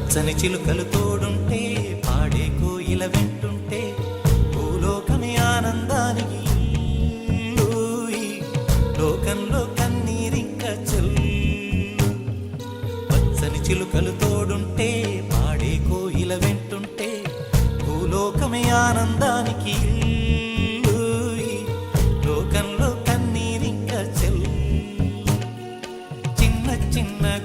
పచ్చని చిలుకలు తోడుంటే పాడే కోయిల వెంటుంటే భూలోకమే ఆనందానికి ఇల్లు. లోకంలో కన్నీరింక చెల్లు. పచ్చని చిలుకలు తోడుంటే పాడే కోయిల వెంటుంటే భూలోకమే ఆనందానికి ఇల్లు. లోకంలో కన్నీరింక చెల్లు. చిన్న చిన్న